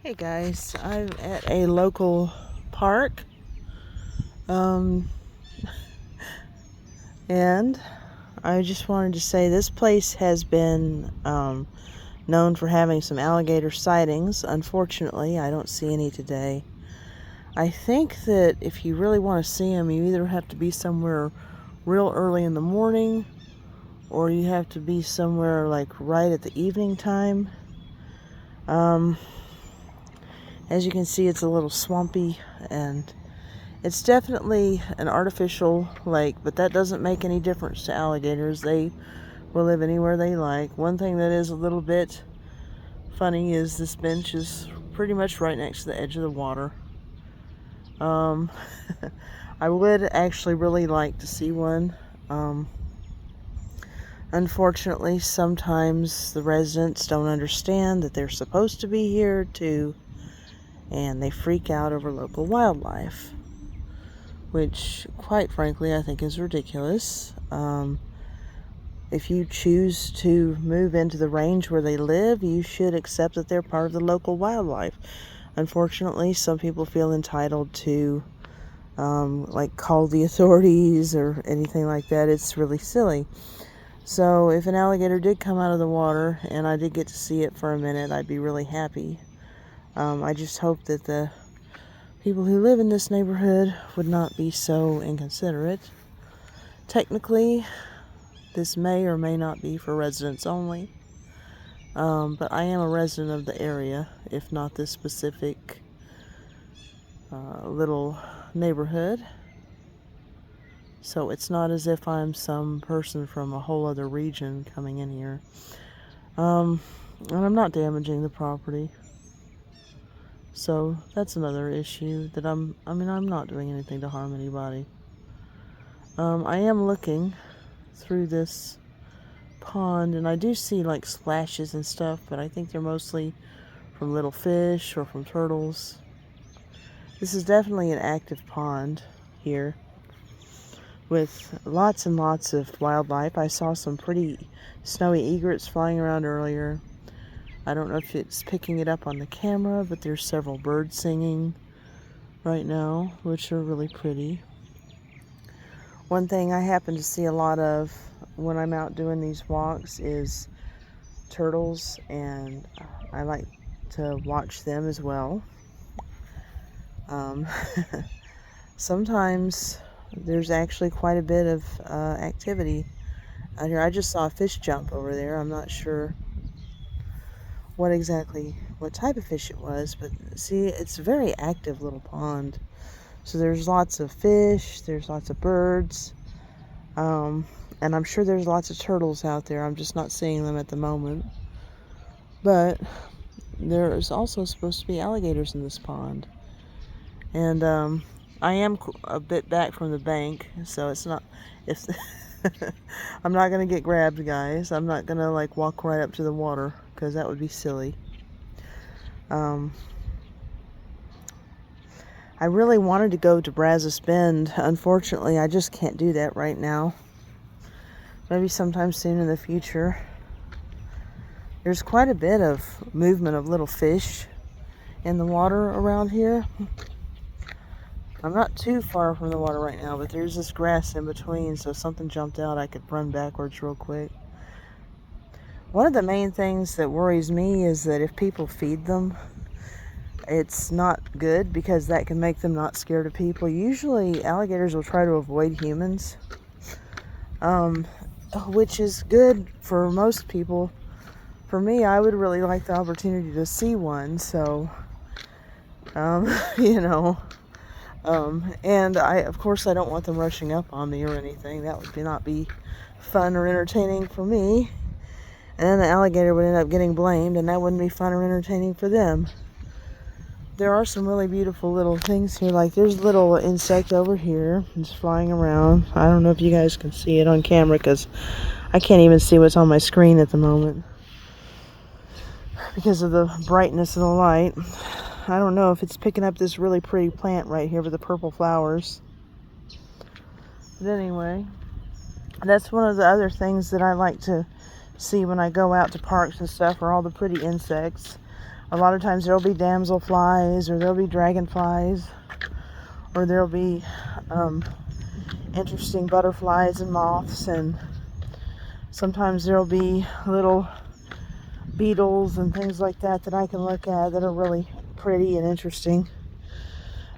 Hey guys, I'm at a local park, um, and I just wanted to say this place has been known for having some alligator sightings. Unfortunately, I don't see any today. I think that if you really want to see them, you either have to be somewhere real early in the morning, or you have to be somewhere like right at the evening time. Um, as you can see, it's a little swampy, and it's definitely an artificial lake, but that doesn't make any difference to alligators. They will live anywhere they like. One thing that is a little bit funny is this bench is pretty much right next to the edge of the water. Um, I would actually really like to see one. Unfortunately, sometimes the residents don't understand that they're supposed to be here too, and they freak out over local wildlife, which, quite frankly, I think is ridiculous. If you choose to move into the range where they live, you should accept that they're part of the local wildlife. Unfortunately, some people feel entitled to, like, call the authorities or anything like that. It's really silly. So if an alligator did come out of the water and I did get to see it for a minute, I'd be really happy. I just hope that the people who live in this neighborhood would not be so inconsiderate. Technically, this may or may not be for residents only, but I am a resident of the area, if not this specific little neighborhood. So it's not as if I'm some person from a whole other region coming in here. And I'm not damaging the property. So that's another issue that I'm not doing anything to harm anybody. I am looking through this pond, and I do see like splashes and stuff, but I think they're mostly from little fish or from turtles. This is definitely an active pond here with lots and lots of wildlife. I saw some pretty snowy egrets flying around earlier. I don't know if it's picking it up on the camera, but there's several birds singing right now, which are really pretty. One thing I happen to see a lot of when I'm out doing these walks is turtles, and I like to watch them as well. Sometimes there's actually quite a bit of activity out here. I just saw a fish jump over there. I'm not sure what type of fish it was, but see, it's a very active little pond. So there's lots of fish, there's lots of birds, and I'm sure there's lots of turtles out there. I'm just not seeing them at the moment. But there's also supposed to be alligators in this pond. And I am a bit back from the bank, so it's not, if I'm not going to get grabbed, guys. I'm not going to like walk right up to the water, because that would be silly. I really wanted to go to Brazos Bend. Unfortunately, I just can't do that right now. Maybe sometime soon in the future. There's quite a bit of movement of little fish in the water around here. I'm not too far from the water right now, but there's this grass in between, so if something jumped out, I could run backwards real quick. One of the main things that worries me is that if people feed them, it's not good, because that can make them not scared of people. Usually alligators will try to avoid humans, which is good for most people. For me, I would really like the opportunity to see one, so you know, and of course I don't want them rushing up on me or anything. That would not be fun or entertaining for me, and then the alligator would end up getting blamed, and that wouldn't be fun or entertaining for them. There are some really beautiful little things here. Like there's a little insect over here. It's flying around. I don't know if you guys can see it on camera, because I can't even see what's on my screen at the moment because of the brightness of the light. I don't know if it's picking up this really pretty plant right here with the purple flowers. But anyway, that's one of the other things that I like to see when I go out to parks and stuff, are all the pretty insects. A lot of times there'll be damselflies, or there'll be dragonflies, or there'll be interesting butterflies and moths, and sometimes there'll be little beetles and things like that that I can look at that are really pretty and interesting.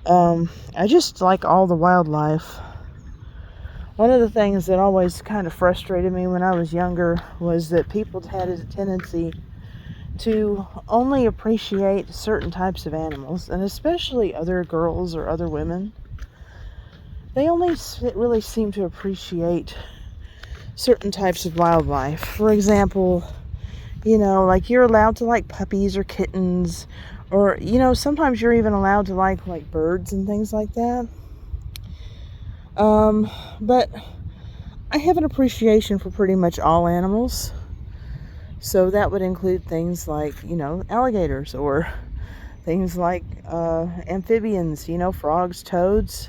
I just like all the wildlife. One of the things that always kind of frustrated me when I was younger was that people had a tendency to only appreciate certain types of animals, and especially other girls or other women. They only really seem to appreciate certain types of wildlife. For example, like you're allowed to like puppies or kittens, or sometimes you're even allowed to like birds and things like that. But I have an appreciation for pretty much all animals. So that would include things like, alligators, or things like amphibians, frogs, toads,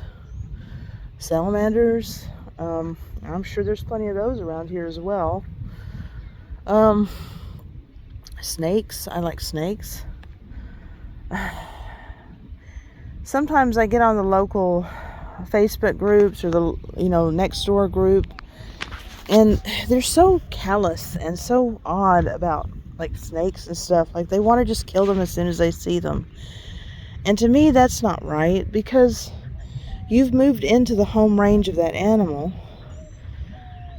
salamanders. I'm sure there's plenty of those around here as well. Snakes. I like snakes. Sometimes I get on the local Facebook groups or the, next door group, and they're so callous and so odd about like snakes and stuff. Like they want to just kill them as soon as they see them. And to me, that's not right, because you've moved into the home range of that animal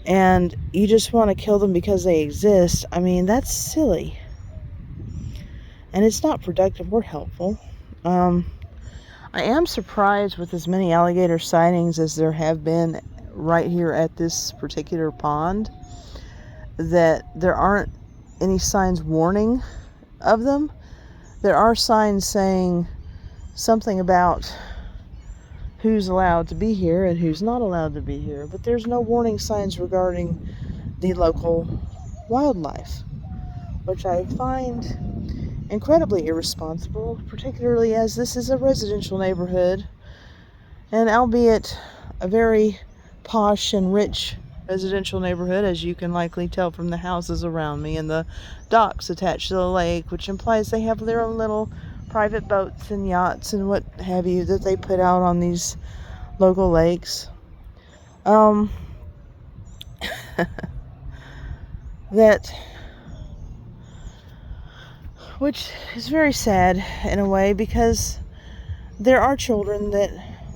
and you just want to kill them because they exist. I mean, that's silly. And it's not productive or helpful. I am surprised with as many alligator sightings as there have been right here at this particular pond that there aren't any signs warning of them. There are signs saying something about who's allowed to be here and who's not allowed to be here, but there's no warning signs regarding the local wildlife, which I find incredibly irresponsible, particularly as this is a residential neighborhood, and albeit a very posh and rich residential neighborhood, as you can likely tell from the houses around me and the docks attached to the lake, which implies they have their own little private boats and yachts and what have you that they put out on these local lakes. That, which is very sad in a way, because there are children that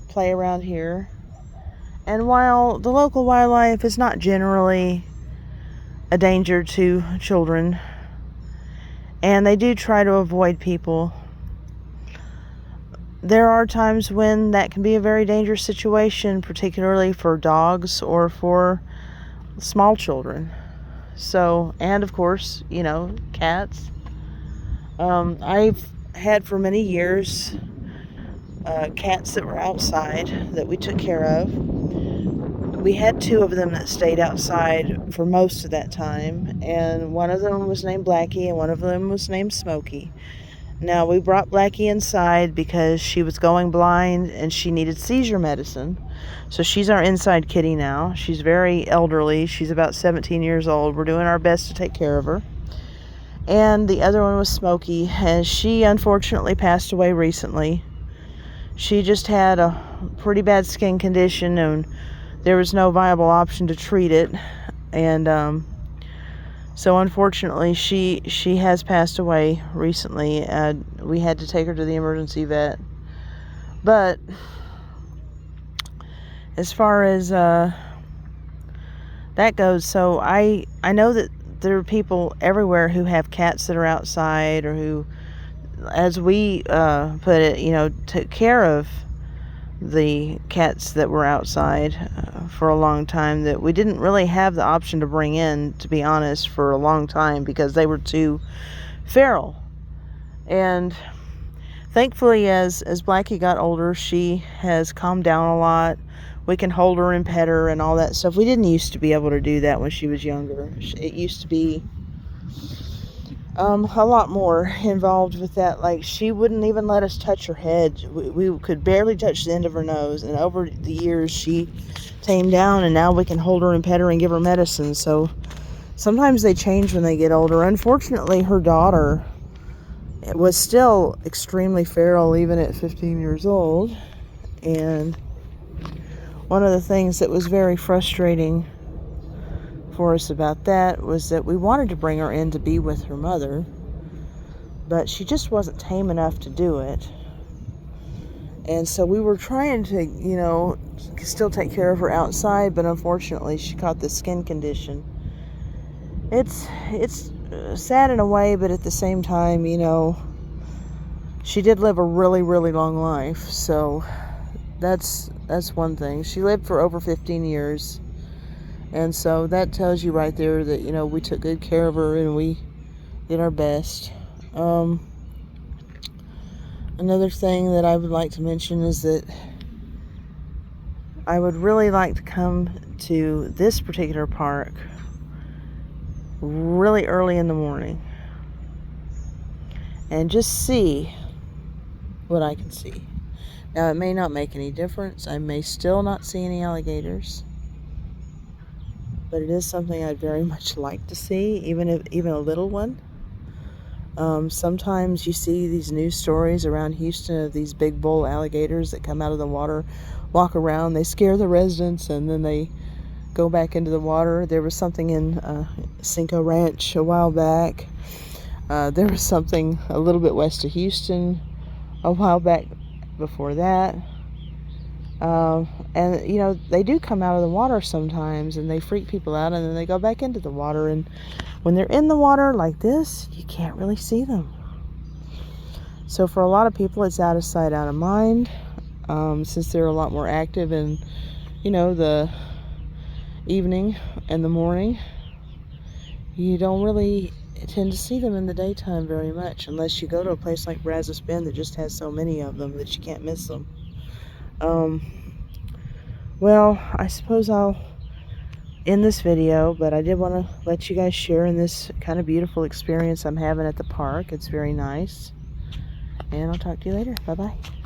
play around here, and while the local wildlife is not generally a danger to children, and they do try to avoid people, there are times when that can be a very dangerous situation, particularly for dogs or for small children. So, and of course, cats. I've had for many years cats that were outside that we took care of. We had 2 of them that stayed outside for most of that time, and one of them was named Blackie and one of them was named Smokey. Now, we brought Blackie inside because she was going blind and she needed seizure medicine. So she's our inside kitty now. She's very elderly. She's about 17 years old. We're doing our best to take care of her. And the other one was Smokey, and she unfortunately passed away recently. She just had a pretty bad skin condition, and there was no viable option to treat it. And so unfortunately she has passed away recently. We had to take her to the emergency vet. But as far as that goes, so I know that there are people everywhere who have cats that are outside, or who, as we put it, took care of the cats that were outside for a long time, that we didn't really have the option to bring in, to be honest, for a long time, because they were too feral. And thankfully, as Blackie got older, she has calmed down a lot. We can hold her and pet her and all that stuff. We didn't used to be able to do that when she was younger. It used to be a lot more involved with that. Like, she wouldn't even let us touch her head. We could barely touch the end of her nose, and over the years she tamed down, and now we can hold her and pet her and give her medicine. So sometimes they change when they get older. Unfortunately, her daughter was still extremely feral even at 15 years old. And one of the things that was very frustrating for us about that was that we wanted to bring her in to be with her mother, but she just wasn't tame enough to do it. And so we were trying to, you know, still take care of her outside, but unfortunately she caught this skin condition. It's sad in a way, but at the same time, you know, she did live a really, really long life. So that's one thing. She lived for over 15 years. And so that tells you right there that, you know, we took good care of her and we did our best. Another thing that I would like to mention is that I would really like to come to this particular park really early in the morning and just see what I can see. Now, it may not make any difference. I may still not see any alligators, but it is something I'd very much like to see, even a little one. Sometimes you see these news stories around Houston of these big bull alligators that come out of the water, walk around, they scare the residents, and then they go back into the water. There was something in Cinco Ranch a while back. There was something a little bit west of Houston a while back before that. And, you know, they do come out of the water sometimes, and they freak people out, and then they go back into the water. And when they're in the water like this, you can't really see them. So for a lot of people, it's out of sight, out of mind. Since they're a lot more active in, you know, the evening and the morning, you don't really tend to see them in the daytime very much, unless you go to a place like Brazos Bend that just has so many of them that you can't miss them. Well, I suppose I'll end this video, but I did want to let you guys share in this kind of beautiful experience I'm having at the park. It's very nice. And I'll talk to you later. Bye-bye.